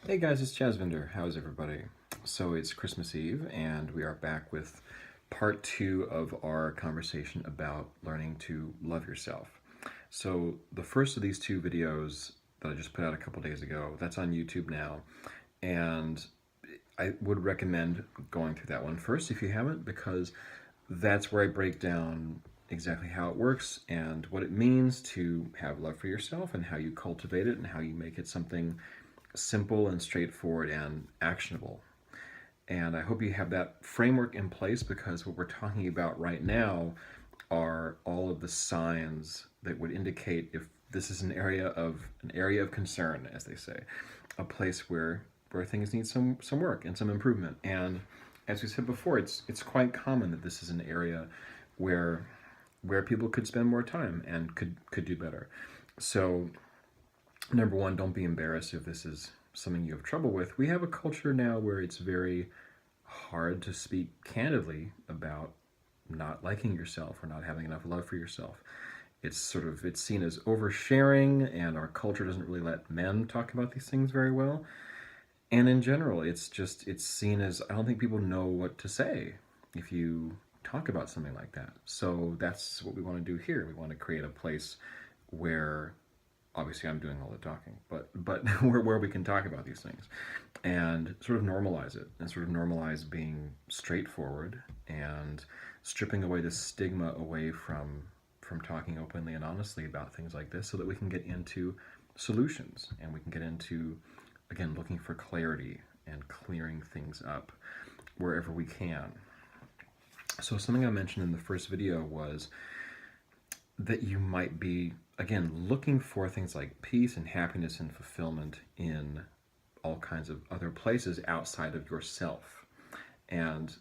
Hey guys, it's Jasvinder. How's everybody? So it's Christmas Eve, and we are back with part two of our conversation about learning to love yourself. So the first of these two videos that I just put out a couple days ago, that's on YouTube now, and I would recommend going through that one first if you haven't, because that's where I break down exactly how it works and what it means to have love for yourself and how you cultivate it and how you make it something simple and straightforward and actionable. And I hope you have that framework in place, because what we're talking about right now are all of the signs that would indicate if this is an area of concern, as they say, a place where things need some work and some improvement. And as we said before, it's quite common that this is an area where people could spend more time and could do better. So number one, don't be embarrassed if this is something you have trouble with. We have a culture now where it's very hard to speak candidly about not liking yourself or not having enough love for yourself. It's seen as oversharing, and our culture doesn't really let men talk about these things very well. And in general, it's seen as, I don't think people know what to say if you talk about something like that. So that's what we want to do here. We want to create a place where, obviously I'm doing all the talking, but where we can talk about these things and sort of normalize it, and sort of normalize being straightforward and stripping away the stigma away from talking openly and honestly about things like this, so that we can get into solutions and we can get into, again, looking for clarity and clearing things up wherever we can. So something I mentioned in the first video was that you might be, again, looking for things like peace and happiness and fulfillment in all kinds of other places outside of yourself. And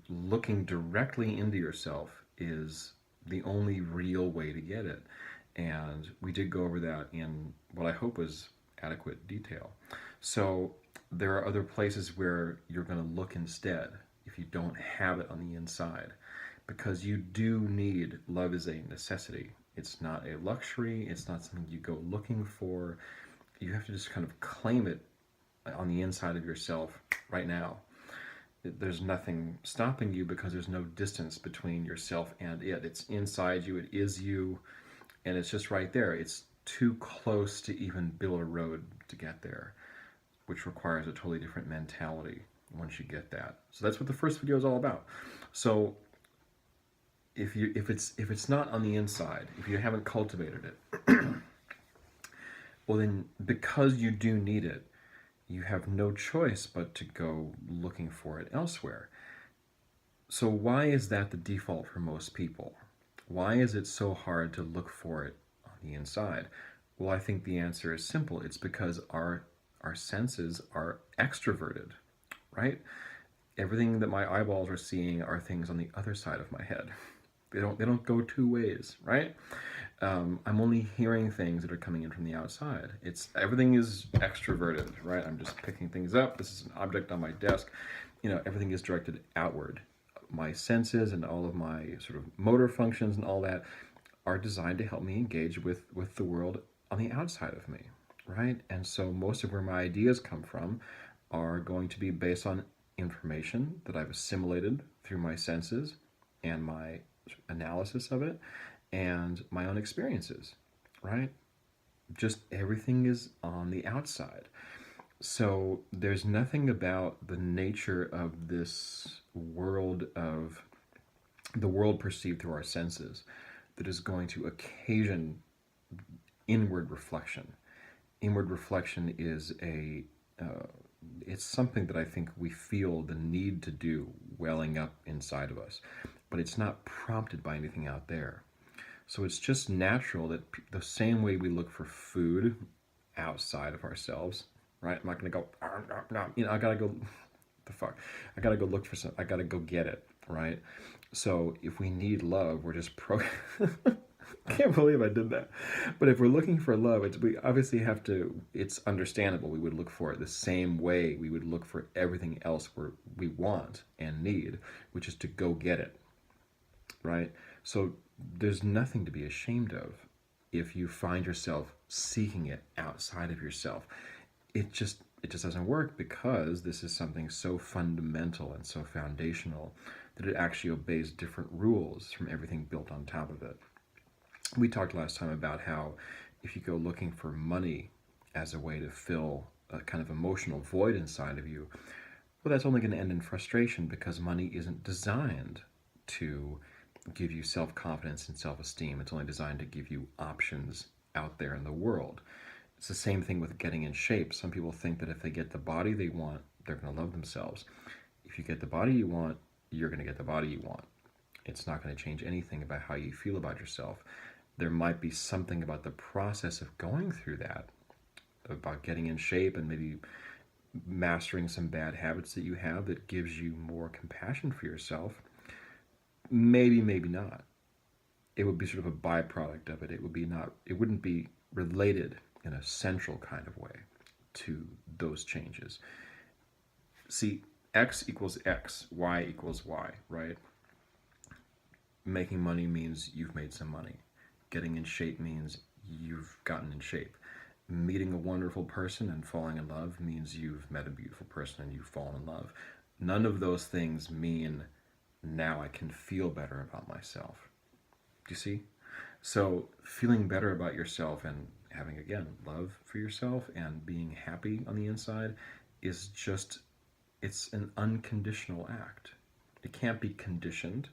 looking directly into yourself is the only real way to get it. And we did go over that in what I hope was adequate detail. So there are other places where you're going to look instead if you don't have it on the inside, because you do need, love is a necessity. It's not a luxury. It's not something you go looking for. You have to just kind of claim it on the inside of yourself right now. There's nothing stopping you, because there's no distance between yourself and it. It's inside you. It is you. And it's just right there. It's too close to even build a road to get there, which requires a totally different mentality once you get that. So that's what the first video is all about. So if it's not on the inside, if you haven't cultivated it, well then, because you do need it, you have no choice but to go looking for it elsewhere. So why is that the default for most people? Why is it so hard to look for it on the inside? Well, I think the answer is simple. It's because our senses are extroverted, right? Everything that my eyeballs are seeing are things on the other side of my head. They don't go two ways, right? I'm only hearing things that are coming in from the outside. Everything is extroverted, right? I'm just picking things up. This is an object on my desk. Everything is directed outward. My senses and all of my sort of motor functions and all that are designed to help me engage with the world on the outside of me, right? And so most of where my ideas come from are going to be based on information that I've assimilated through my senses and my analysis of it and my own experiences, right? Just everything is on the outside. So there's nothing about the nature of this world, of the world perceived through our senses, that is going to occasion inward reflection. Inward reflection is it's something that I think we feel the need to do welling up inside of us, but it's not prompted by anything out there. So it's just natural that the same way we look for food outside of ourselves, right? I'm not going to go, no, I got to go, the fuck? I got to go look for some, I got to go get it, right? So if we need love, we're just I can't believe I did that. But if we're looking for love, we obviously have to, it's understandable. We would look for it the same way we would look for everything else we want and need, which is to go get it, right? So there's nothing to be ashamed of if you find yourself seeking it outside of yourself. It just it just doesn't work because this is something so fundamental and so foundational that it actually obeys different rules from everything built on top of it. We talked last time about how if you go looking for money as a way to fill a kind of emotional void inside of you, well, that's only going to end in frustration because money isn't designed to give you self confidence and self esteem. It's only designed to give you options out there in the world. It's the same thing with getting in shape. Some people think that if they get the body they want, they're going to love themselves. If you get the body you want, you're going to get the body you want. It's not going to change anything about how you feel about yourself. There might be something about the process of going through that, about getting in shape and maybe mastering some bad habits that you have that gives you more compassion for yourself. Maybe, maybe not. It would be sort of a byproduct of it. It wouldn't be related in a central kind of way to those changes. See, X equals X, Y equals Y, right? Making money means you've made some money. Getting in shape means you've gotten in shape. Meeting a wonderful person and falling in love means you've met a beautiful person and you've fallen in love. None of those things mean now I can feel better about myself. Do you see? So feeling better about yourself and having, again, love for yourself and being happy on the inside is just, it's an unconditional act. It can't be conditioned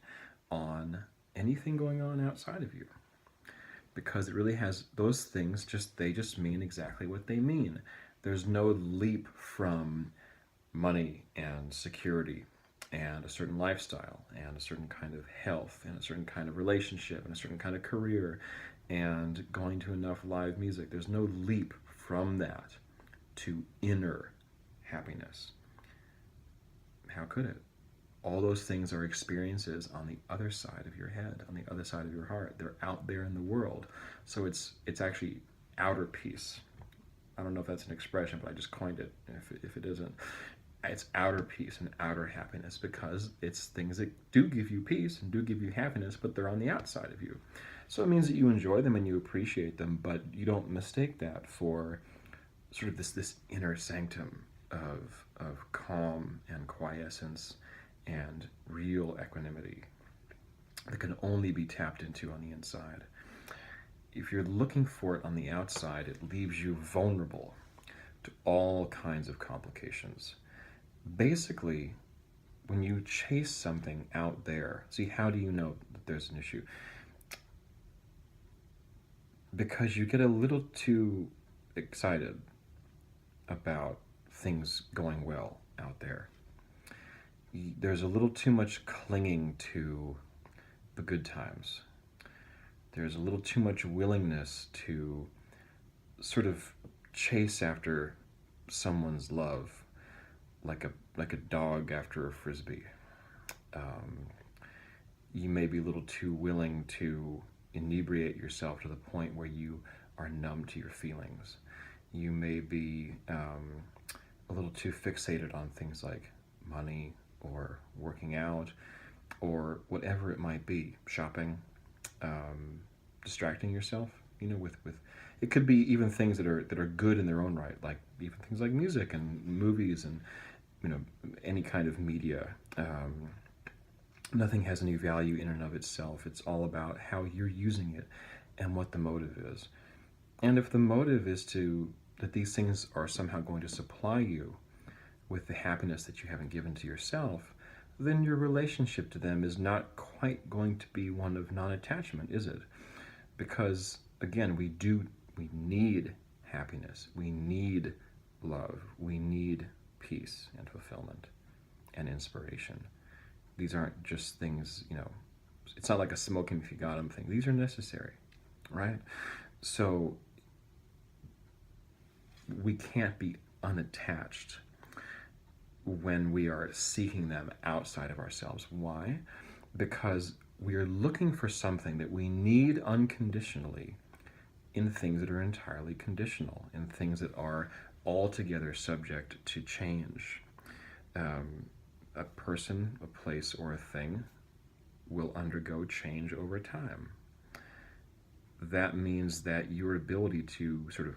on anything going on outside of you, because it really has, those things they just mean exactly what they mean. There's no leap from money and security and a certain lifestyle and a certain kind of health and a certain kind of relationship and a certain kind of career and going to enough live music. There's no leap from that to inner happiness. How could it? All those things are experiences on the other side of your head, on the other side of your heart. They're out there in the world. So it's actually outer peace. I don't know if that's an expression, but I just coined it. If it isn't, it's outer peace and outer happiness, because it's things that do give you peace and do give you happiness, but they're on the outside of you. So it means that you enjoy them and you appreciate them, but you don't mistake that for sort of this inner sanctum of calm and quiescence and real equanimity that can only be tapped into on the inside. If you're looking for it on the outside, it leaves you vulnerable to all kinds of complications. Basically, when you chase something out there, see, how do you know that there's an issue? Because you get a little too excited about things going well out there. There's a little too much clinging to the good times. There's a little too much willingness to sort of chase after someone's love, like a dog after a frisbee. You may be a little too willing to inebriate yourself to the point where you are numb to your feelings. You may be a little too fixated on things like money or working out or whatever it might be, shopping, distracting yourself, with it could be even things that are good in their own right, like even things like music and movies and any kind of media. Nothing has any value in and of itself. It's all about how you're using it and what the motive is. And if the motive is that these things are somehow going to supply you with the happiness that you haven't given to yourself, then your relationship to them is not quite going to be one of non-attachment, is it? Because, again, we need happiness. We need love. We need peace and fulfillment and inspiration. These aren't just things, it's not like a smoke 'em if you got 'em thing. These are necessary, right? So we can't be unattached when we are seeking them outside of ourselves. Why? Because we are looking for something that we need unconditionally in things that are entirely conditional, in things that are altogether subject to change. A person, a place, or a thing will undergo change over time. That means that your ability to sort of,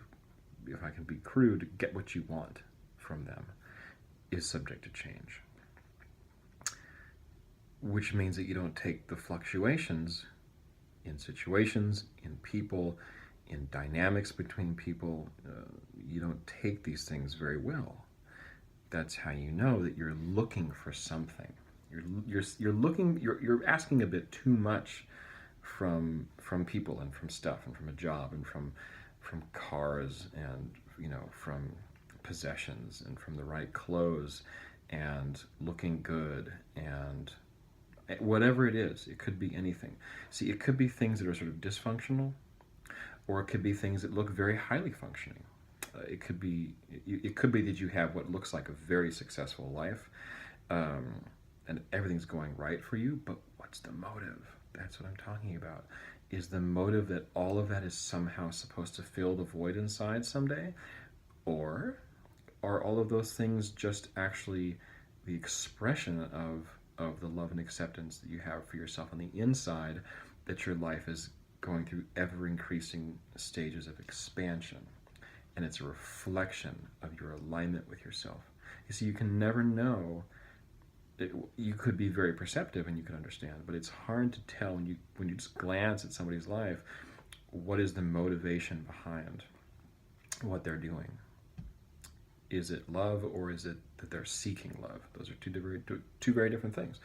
if I can be crude, get what you want from them is subject to change. Which means that you don't take the fluctuations in situations, in people, in dynamics between people, you don't take these things very well. That's how you know that you're looking for something. You're asking a bit too much from people and from stuff and from a job and from cars and from possessions and from the right clothes and looking good and whatever it is. It could be anything. See, it could be things that are sort of dysfunctional, or it could be things that look very highly functioning. It could be that you have what looks like a very successful life, and everything's going right for you. But what's the motive? That's what I'm talking about. Is the motive that all of that is somehow supposed to fill the void inside someday, or are all of those things just actually the expression of the love and acceptance that you have for yourself on the inside, that your life is going through ever increasing stages of expansion, and it's a reflection of your alignment with yourself. You see, you can never know. You could be very perceptive and you can understand, but it's hard to tell when you just glance at somebody's life, what is the motivation behind what they're doing. Is it love, or is it that they're seeking love? Those are two very different things.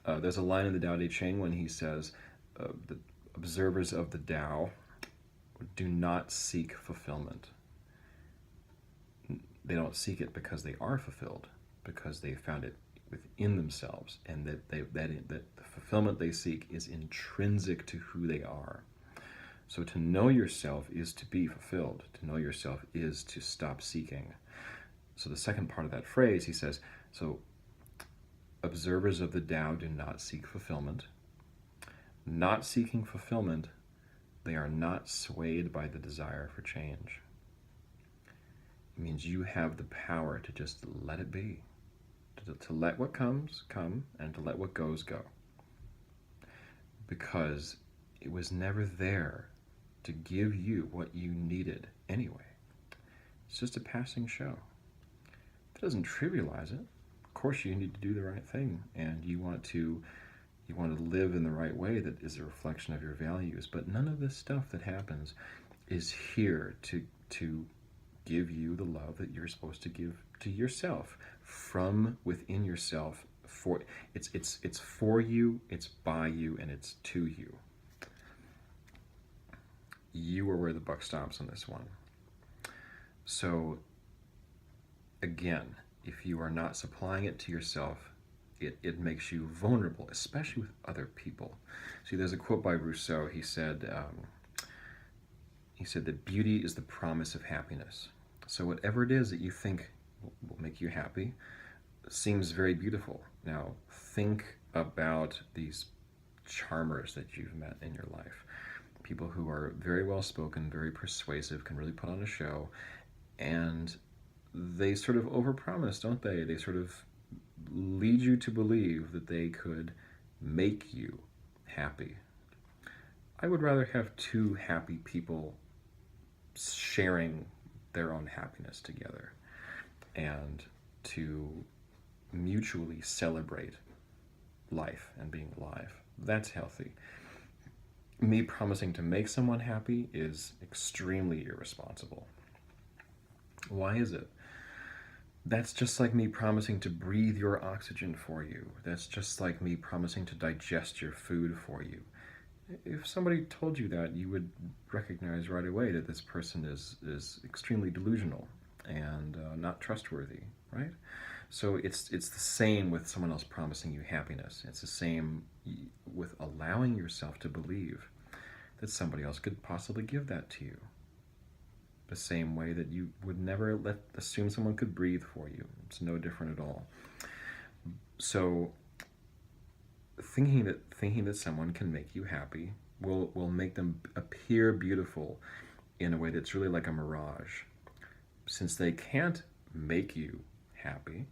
There's a line in the Tao Te Ching when he says, the observers of the Tao do not seek fulfillment. They don't seek it because they are fulfilled, because they found it within themselves, and that the fulfillment they seek is intrinsic to who they are. So to know yourself is to be fulfilled. To know yourself is to stop seeking. So the second part of that phrase, he says, so observers of the Tao do not seek fulfillment. Not seeking fulfillment, they are not swayed by the desire for change. It means you have the power to just let it be. To let what comes, come, and to let what goes, go. Because it was never there to give you what you needed anyway. It's just a passing show. It doesn't trivialize it. Of course you need to do the right thing, and you want to live in the right way that is a reflection of your values, but none of this stuff that happens is here to give you the love that you're supposed to give to yourself from within yourself. It's for you, it's by you, and it's to you. You are where the buck stops on this one. So again, if you are not supplying it to yourself, it makes you vulnerable, especially with other people. See, there's a quote by Rousseau. He said that beauty is the promise of happiness. So whatever it is that you think will make you happy seems very beautiful. Now, think about these charmers that you've met in your life. People who are very well spoken, very persuasive, can really put on a show, and they sort of overpromise, don't they? They sort of lead you to believe that they could make you happy. I would rather have two happy people sharing their own happiness together and to mutually celebrate life and being alive. That's healthy. Me promising to make someone happy is extremely irresponsible. Why is it? That's just like me promising to breathe your oxygen for you. That's just like me promising to digest your food for you. If somebody told you that, you would recognize right away that this person is extremely delusional and not trustworthy, right? So it's the same with someone else promising you happiness. It's the same with allowing yourself to believe that somebody else could possibly give that to you. The same way that you would never assume someone could breathe for you. It's no different at all. So thinking that someone can make you happy will make them appear beautiful in a way that's really like a mirage. Since they can't make you happy,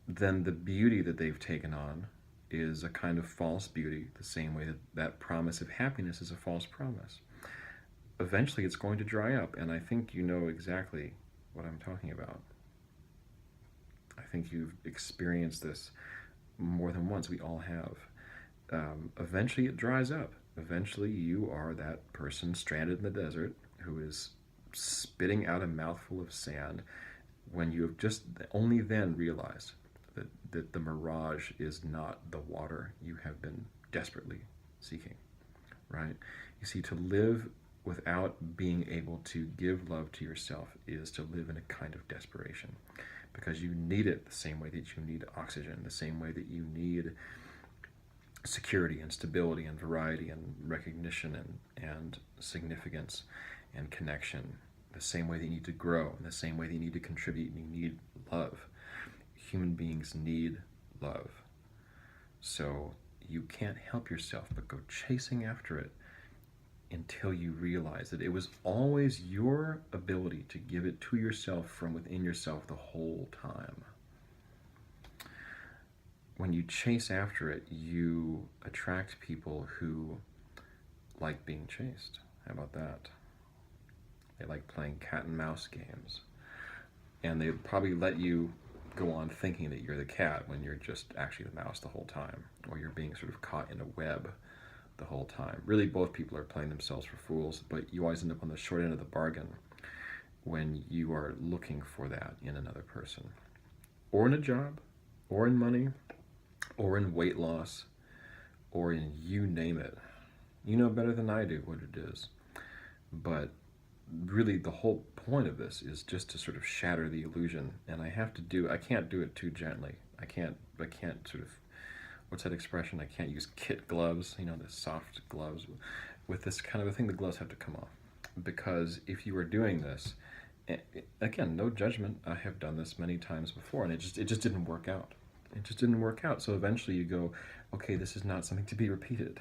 then the beauty that they've taken on is a kind of false beauty, the same way that promise of happiness is a false promise. Eventually it's going to dry up, and I think you know exactly what I'm talking about. I think you've experienced this more than once. We all have. Eventually it dries up. Eventually you are that person stranded in the desert who is spitting out a mouthful of sand when you have just only then realized that the mirage is not the water you have been desperately seeking, right? You see, to live without being able to give love to yourself is to live in a kind of desperation, because you need it the same way that you need oxygen, the same way that you need security and stability and variety and recognition and significance and connection, the same way that you need to grow, in the same way that you need to contribute, and you need love. Human beings need love. So you can't help yourself but go chasing after it until you realize that it was always your ability to give it to yourself from within yourself the whole time. When you chase after it, you attract people who like being chased. How about that? They like playing cat and mouse games. And they probably let you go on thinking that you're the cat when you're just actually the mouse the whole time, or you're being sort of caught in a web the whole time. Really, both people are playing themselves for fools, but you always end up on the short end of the bargain when you are looking for that in another person, or in a job, or in money, or in weight loss, or in you name it. You know better than I do what it is. But really, the whole point of this is just to sort of shatter the illusion, and I can't do it too gently. I can't sort of, what's that expression? I can't use kit gloves, the soft gloves. With this kind of a thing, the gloves have to come off. Because if you are doing this, again, no judgment, I have done this many times before, and it just didn't work out. It just didn't work out. So eventually you go, okay, this is not something to be repeated.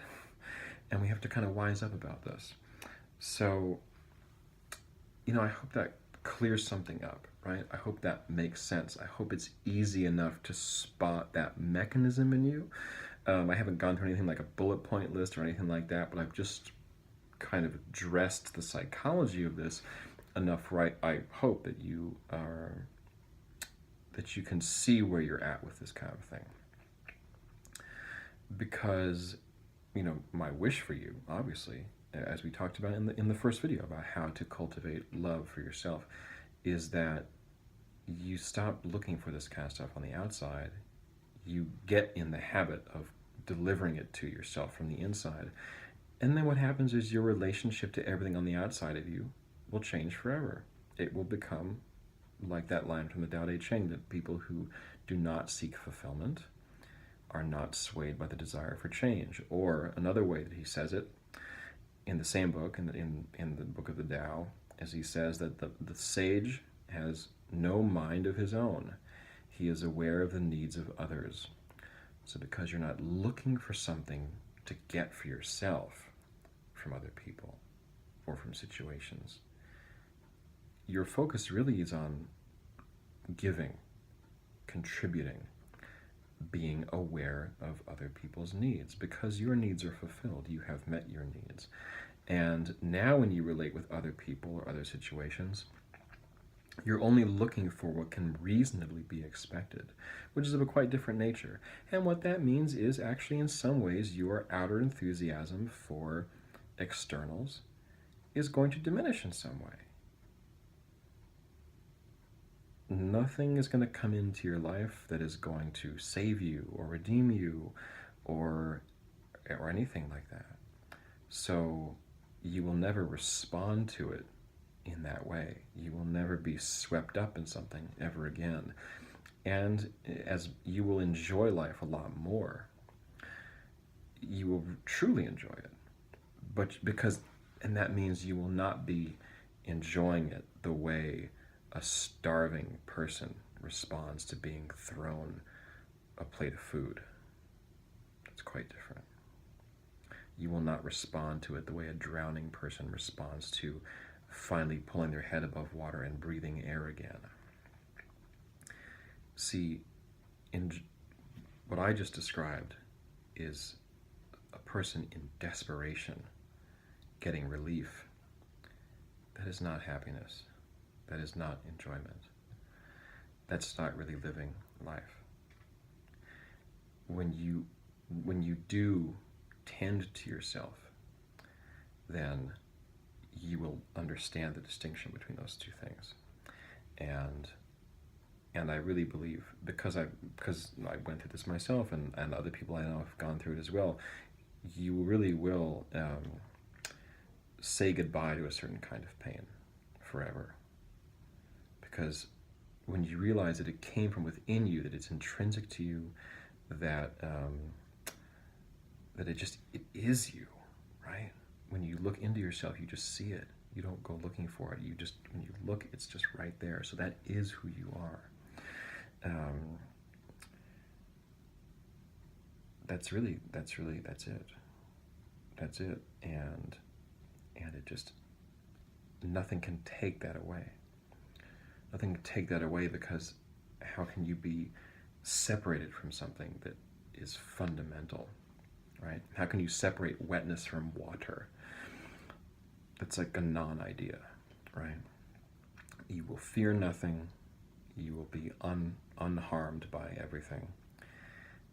And we have to kind of wise up about this. So, I hope that clears something up, right? I hope that makes sense. I hope it's easy enough to spot that mechanism in you. I haven't gone through anything like a bullet point list or anything like that, but I've just kind of addressed the psychology of this enough, right? I hope that you can see where you're at with this kind of thing. Because, my wish for you, obviously, as we talked about in the first video about how to cultivate love for yourself, is that you stop looking for this kind of stuff on the outside. You get in the habit of delivering it to yourself from the inside. And then what happens is your relationship to everything on the outside of you will change forever. It will become like that line from the Tao Te Ching, that people who do not seek fulfillment are not swayed by the desire for change. Or another way that he says it in the same book, in the book of the Tao, as he says that the sage has no mind of his own. He is aware of the needs of others. So because you're not looking for something to get for yourself from other people or from situations, your focus really is on giving, contributing, being aware of other people's needs, because your needs are fulfilled. You have met your needs. And now when you relate with other people or other situations, you're only looking for what can reasonably be expected, which is of a quite different nature. And what that means is actually, in some ways, your outer enthusiasm for externals is going to diminish in some way. Nothing is going to come into your life that is going to save you or redeem you or anything like that. So you will never respond to it in that way. You will never be swept up in something ever again. And as you will enjoy life a lot more, you will truly enjoy it. And that means you will not be enjoying it the way a starving person responds to being thrown a plate of food. It's quite different. You will not respond to it the way a drowning person responds to finally pulling their head above water and breathing air again. See, in what I just described is a person in desperation getting relief. That is not happiness. that is not enjoyment. That's not really living life. When you do tend to yourself, then you will understand the distinction between those two things. And I really believe, because I went through this myself, and other people I know have gone through it as well, you really will say goodbye to a certain kind of pain forever. Because when you realize that it came from within you, that it's intrinsic to you, that it is you, right? When you look into yourself, you just see it. You don't go looking for it. When you look, it's just right there. So that is who you are. That's it. That's it. And it just, nothing can take that away. Nothing can take that away, because how can you be separated from something that is fundamental, right? How can you separate wetness from water? That's like a non-idea, right? You will fear nothing. You will be unharmed by everything.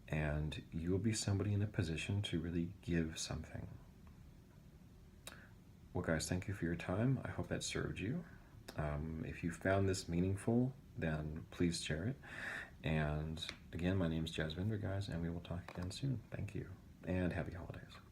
And you will be somebody in a position to really give something. Well, guys, thank you for your time. I hope that served you. If you found this meaningful, then please share it. And again, my name is Jasvinder, guys, and we will talk again soon. Thank you, and happy holidays.